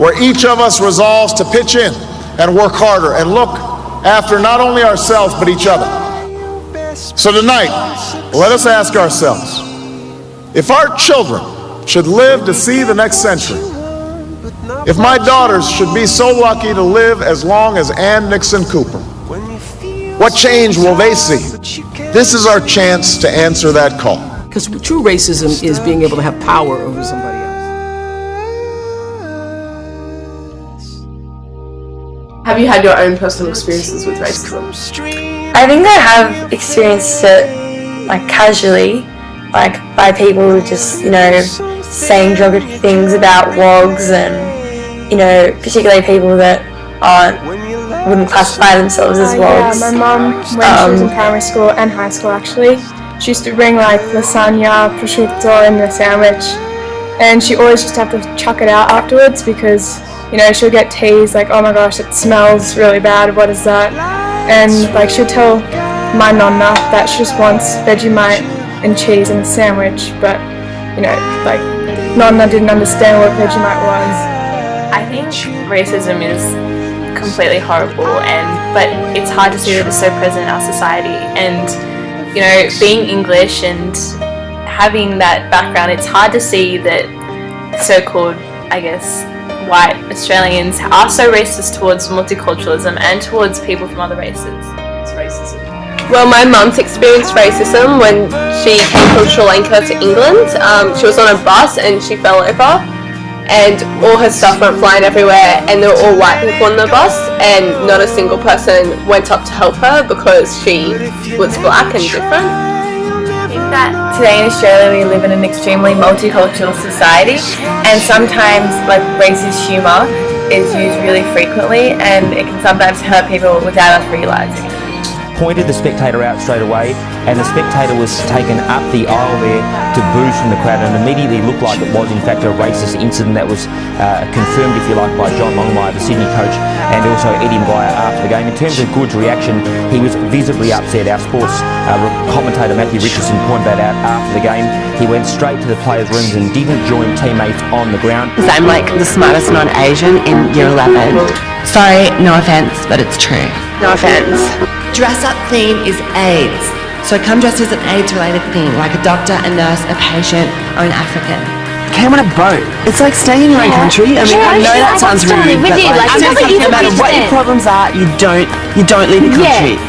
where each of us resolves to pitch in and work harder and look after not only ourselves but each other. So tonight, let us ask ourselves, if our children should live to see the next century, if my daughters should be so lucky to live as long as Ann Nixon Cooper, what change will they see? This is our chance to answer that call. Because true racism is being able to have power over somebody else. Have you had your own personal experiences with racism? I think I have experienced it like casually, like by people just, saying derogatory things about WOGs and, particularly people that wouldn't classify themselves as WOGs. Yeah, my mum, when she was in primary school and high school actually, she used to bring like lasagna, prosciutto in the sandwich, and she always just have to chuck it out afterwards because, she'll get teased like, oh my gosh, it smells really bad, what is that? And like she'll tell my nonna that she just wants Vegemite and cheese in a sandwich, but nonna didn't understand what Vegemite was. I think racism is completely horrible, but it's hard to see that it's so present in our society. And being English and having that background, it's hard to see that so-called, white Australians are so racist towards multiculturalism and towards people from other races. It's racism. Well, my mum's experienced racism when she came from Sri Lanka to England. She was on a bus and she fell over, and all her stuff went flying everywhere, and there were all white people on the bus, and not a single person went up to help her because she was black and different. I think that today in Australia we live in an extremely multicultural society, and sometimes racist humour is used really frequently, and it can sometimes hurt people without us realising it. Pointed the spectator out straight away, and the spectator was taken up the aisle there to boo from the crowd, and immediately looked like it was in fact a racist incident that was confirmed, if you like, by John Longmire, the Sydney coach, and also Eddie Maguire after the game. In terms of Good's reaction, he was visibly upset. Our sports commentator Matthew Richardson pointed that out after the game. He went straight to the players' rooms and didn't join teammates on the ground. I'm like the smartest non-Asian in year 11. Sorry, no offence, but it's true. No offence. Dress-up theme is AIDS. So come dressed as an AIDS-related thing, like a doctor, a nurse, a patient, or an African. Came on a boat. It's like staying in your own country. I mean, I know that sounds rude, but no matter what your problems are, you don't leave the country.